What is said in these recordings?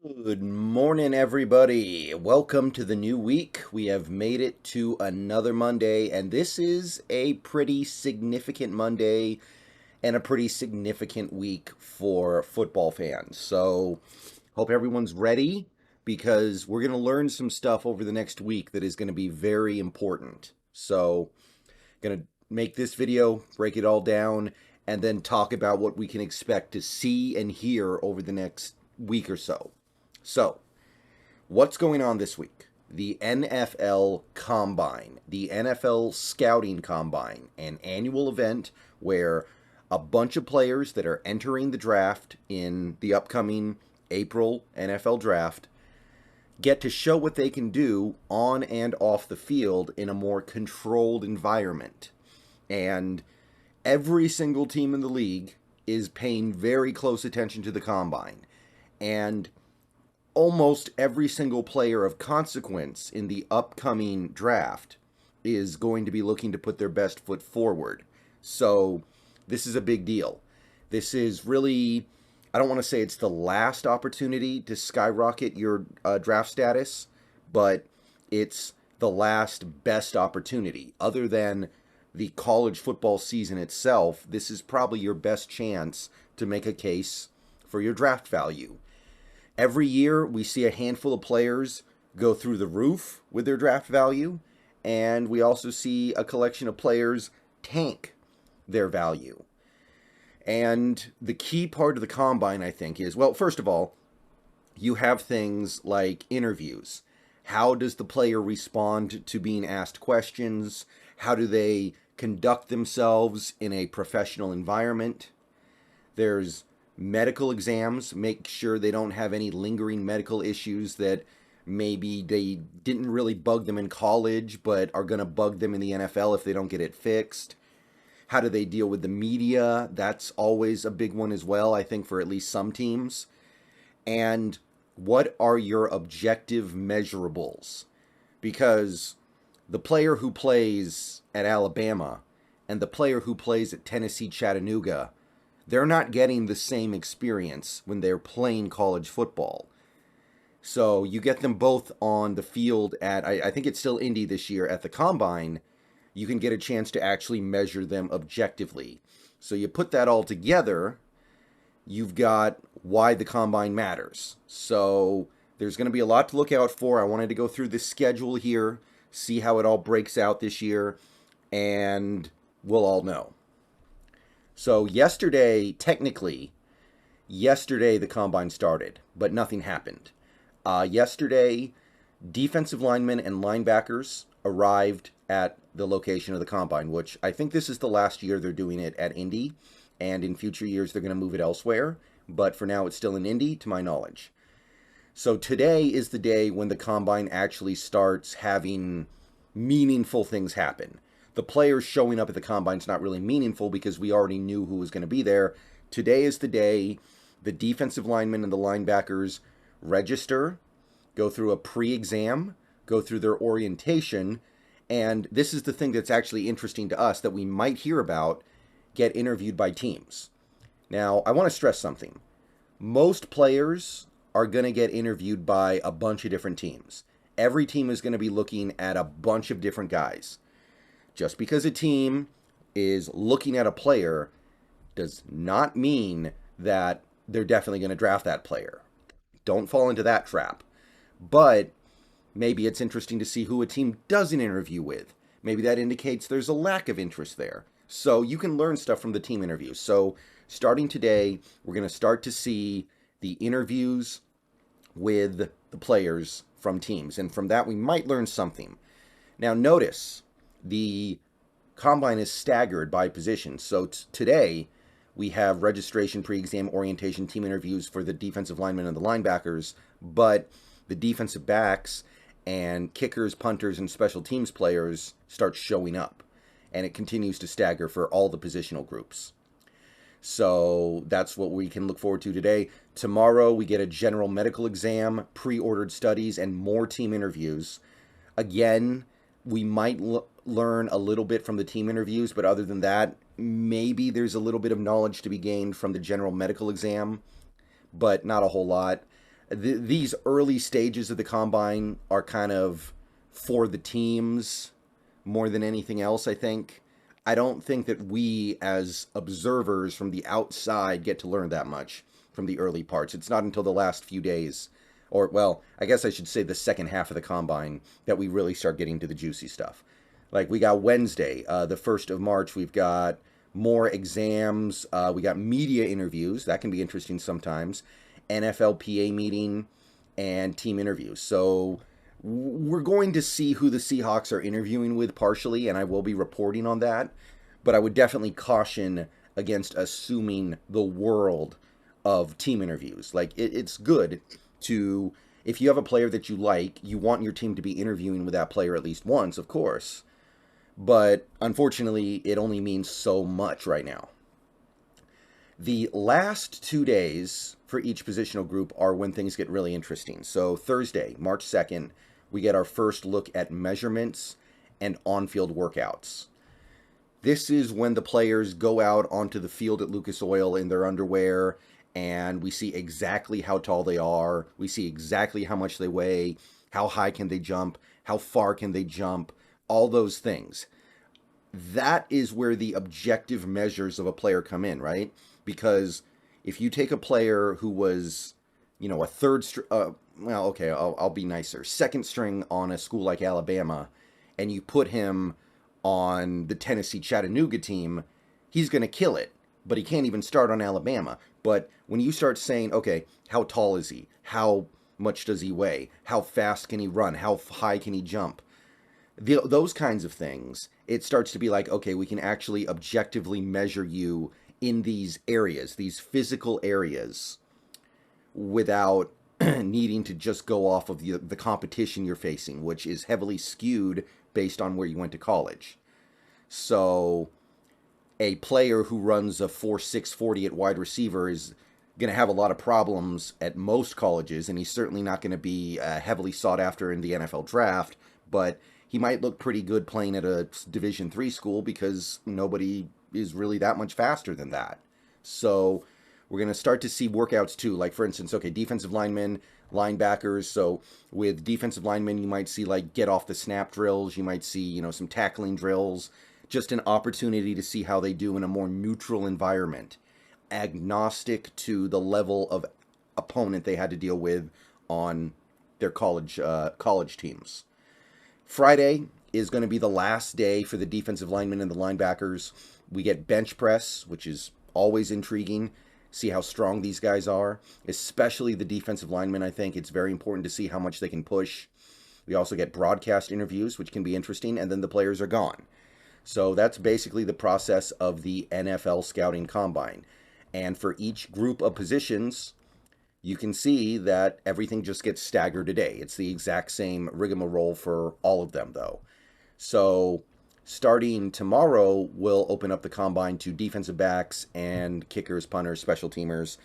Good morning, everybody. Welcome to the new week. We have made it to another Monday, and this is a pretty significant Monday and a pretty significant week for football fans. So, hope everyone's ready because we're going to learn some stuff over the next week that is going to be very important. So, going to make this video, break it all down, and then talk about what we can expect to see and hear over the next week or so. So, what's going on this week? The NFL Combine, the NFL Scouting Combine, an annual event where a bunch of players that are entering the draft in the upcoming April NFL draft get to show what they can do on and off the field in a more controlled environment. And every single team in the league is paying very close attention to the Combine. And almost every single player of consequence in the upcoming draft is going to be looking to put their best foot forward. So this is a big deal. This is really, I don't want to say it's the last opportunity to skyrocket your draft status, but it's the last best opportunity. Other than the college football season itself, this is probably your best chance to make a case for your draft value. Every year, we see a handful of players go through the roof with their draft value, and we also see a collection of players tank their value. And the key part of the Combine, I think, is, well, first of all, you have things like interviews. How does the player respond to being asked questions? How do they conduct themselves in a professional environment? There's medical exams, make sure they don't have any lingering medical issues that maybe they didn't really bug them in college but are going to bug them in the NFL if they don't get it fixed. How do they deal with the media? That's always a big one as well, I think, for at least some teams. And what are your objective measurables? Because the player who plays at Alabama and the player who plays at Tennessee Chattanooga, they're not getting the same experience when they're playing college football. So you get them both on the field at, I think it's still Indy this year, at the Combine. You can get a chance to actually measure them objectively. So you put that all together, you've got why the Combine matters. So there's going to be a lot to look out for. I wanted to go through the schedule here, see how it all breaks out this year, and we'll all know. So yesterday the Combine started, but nothing happened. Yesterday, defensive linemen and linebackers arrived at the location of the Combine, which I think this is the last year they're doing it at Indy, and in future years they're going to move it elsewhere, but for now it's still in Indy, to my knowledge. So today is the day when the Combine actually starts having meaningful things happen. The players showing up at the Combine is not really meaningful because we already knew who was going to be there. Today is the day the defensive linemen and the linebackers register, go through a pre-exam, go through their orientation, and this is the thing that's actually interesting to us that we might hear about, get interviewed by teams. Now, I want to stress something. Most players are going to get interviewed by a bunch of different teams. Every team is going to be looking at a bunch of different guys. Just because a team is looking at a player does not mean that they're definitely going to draft that player. Don't fall into that trap. But maybe it's interesting to see who a team doesn't interview with. Maybe that indicates there's a lack of interest there. So you can learn stuff from the team interviews. So starting today, we're going to start to see the interviews with the players from teams. And from that, we might learn something. Now notice, the Combine is staggered by position. So today, we have registration, pre-exam, orientation, team interviews for the defensive linemen and the linebackers, but the defensive backs and kickers, punters, and special teams players start showing up. And it continues to stagger for all the positional groups. So that's what we can look forward to today. Tomorrow, we get a general medical exam, pre-ordered studies, and more team interviews. Again, we might learn a little bit from the team interviews, but other than that, maybe there's a little bit of knowledge to be gained from the general medical exam, but not a whole lot. these early stages of the combine are kind of for the teams more than anything else, I think. I don't think that we, as observers from the outside, get to learn that much from the early parts. It's not until the last few days, or, well, I guess I should say the second half of the combine, that we really start getting to the juicy stuff. Like, we got Wednesday, the 1st of March, we've got more exams, we got media interviews, that can be interesting sometimes, NFLPA meeting, and team interviews. So we're going to see who the Seahawks are interviewing with partially, and I will be reporting on that. But I would definitely caution against assuming the world of team interviews. Like, it's good to, if you have a player that you like, you want your team to be interviewing with that player at least once, of course. But unfortunately, it only means so much right now. The last 2 days for each positional group are when things get really interesting. So Thursday, March 2nd, we get our first look at measurements and on-field workouts. This is when the players go out onto the field at Lucas Oil in their underwear, and we see exactly how tall they are. We see exactly how much they weigh, how high can they jump, how far can they jump, all those things. That is where the objective measures of a player come in, right? Because if you take a player who was, a third string, well, okay, I'll be nicer, second string on a school like Alabama, and you put him on the Tennessee Chattanooga team, he's going to kill it, but he can't even start on Alabama. But when you start saying, okay, how tall is he? How much does he weigh? How fast can he run? How high can he jump? Those kinds of things, it starts to be like, okay, we can actually objectively measure you in these areas, these physical areas, without needing to just go off of the competition you're facing, which is heavily skewed based on where you went to college. So a player who runs a 4.6 40 at wide receiver is going to have a lot of problems at most colleges, and he's certainly not going to be heavily sought after in the NFL draft, but he might look pretty good playing at a Division III school because nobody is really that much faster than that. So we're going to start to see workouts too. Like, for instance, okay, defensive linemen, linebackers. So with defensive linemen, you might see like get off the snap drills. You might see, some tackling drills. Just an opportunity to see how they do in a more neutral environment, agnostic to the level of opponent they had to deal with on their college teams. Friday is going to be the last day for the defensive linemen and the linebackers. We get bench press, which is always intriguing. See how strong these guys are, especially the defensive linemen. I think it's very important to see how much they can push. We also get broadcast interviews, which can be interesting, and then the players are gone. So that's basically the process of the NFL scouting combine. And for each group of positions, you can see that everything just gets staggered a day. It's the exact same rigmarole for all of them, though. So starting tomorrow, we'll open up the combine to defensive backs and kickers, punters, special teamers.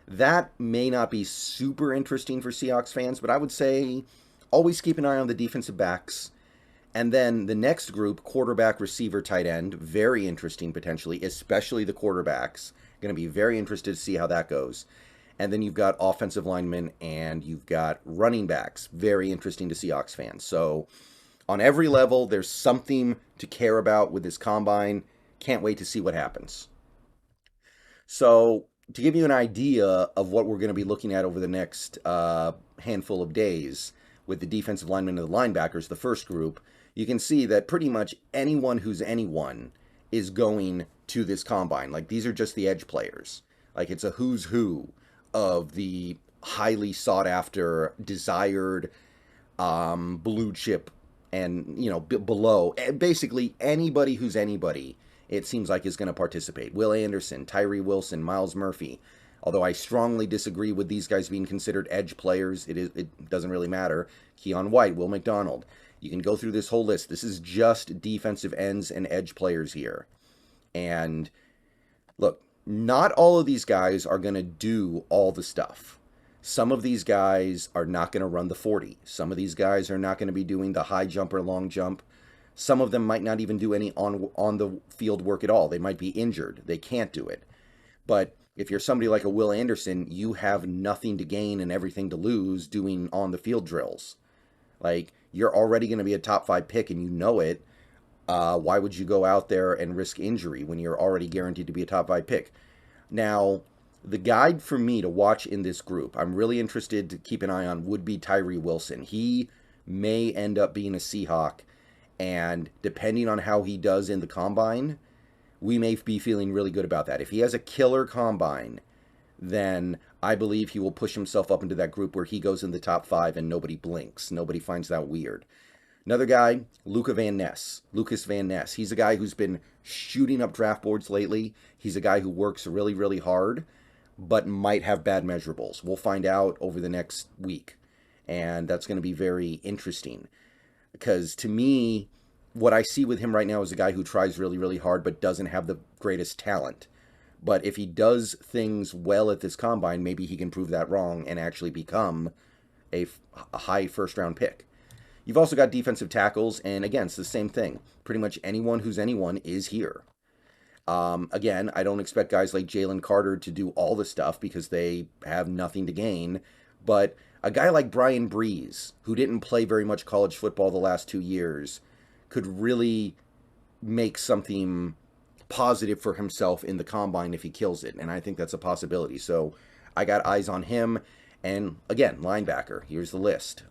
That may not be super interesting for Seahawks fans, but I would say always keep an eye on the defensive backs. And then the next group, quarterback, receiver, tight end, very interesting potentially, especially the quarterbacks. Going to be very interested to see how that goes. And then you've got offensive linemen and you've got running backs. Very interesting to Seahawks fans. So on every level, there's something to care about with this combine. Can't wait to see what happens. So to give you an idea of what we're going to be looking at over the next handful of days with the defensive linemen and the linebackers, the first group, you can see that pretty much anyone who's anyone is going to this combine. Like, these are just the edge players. Like, it's a who's who of the highly sought after, desired blue chip and, below. Basically, anybody who's anybody, it seems like, is going to participate. Will Anderson, Tyree Wilson, Miles Murphy. Although I strongly disagree with these guys being considered edge players, it doesn't really matter. Keon White, Will McDonald. You can go through this whole list. This is just defensive ends and edge players here. And look, not all of these guys are going to do all the stuff. Some of these guys are not going to run the 40. Some of these guys are not going to be doing the high jump or long jump. Some of them might not even do any on the field work at all. They might be injured. They can't do it. But If you're somebody like a Will Anderson, you have nothing to gain and everything to lose doing on-the-field drills. Like, you're already going to be a top 5 pick and you know it. Why would you go out there and risk injury when you're already guaranteed to be a top 5 pick? Now, the guide for me to watch in this group, I'm really interested to keep an eye on, would be Tyree Wilson. He may end up being a Seahawk, and depending on how he does in the combine, we may be feeling really good about that. If he has a killer combine, then I believe he will push himself up into that group where he goes in the top 5 and nobody blinks. Nobody finds that weird. Another guy, Lucas Van Ness. He's a guy who's been shooting up draft boards lately. He's a guy who works really, really hard, but might have bad measurables. We'll find out over the next week, and that's going to be very interesting. Because to me, what I see with him right now is a guy who tries really, really hard, but doesn't have the greatest talent. But if he does things well at this combine, maybe he can prove that wrong and actually become a high first-round pick. You've also got defensive tackles, and again, it's the same thing. Pretty much anyone who's anyone is here. Again, I don't expect guys like Jalen Carter to do all the stuff because they have nothing to gain. But a guy like Brian Breeze, who didn't play very much college football the last 2 years, could really make something positive for himself in the combine if he kills it. And I think that's a possibility. So I got eyes on him. And again, linebacker. Here's the list.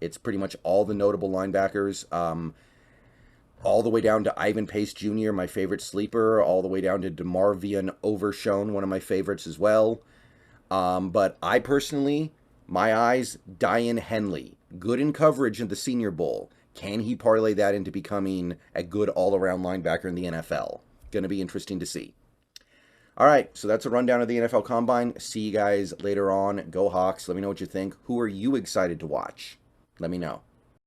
It's pretty much all the notable linebackers, all the way down to Ivan Pace Jr., my favorite sleeper, all the way down to DeMarvion Overshown, one of my favorites as well. But I personally, my eyes, Daiyan Henley. Good in coverage in the Senior Bowl. Can he parlay that into becoming a good all-around linebacker in the NFL? Going to be interesting to see. All right, so that's a rundown of the NFL Combine. See you guys later on. Go Hawks. Let me know what you think. Who are you excited to watch? Let me know.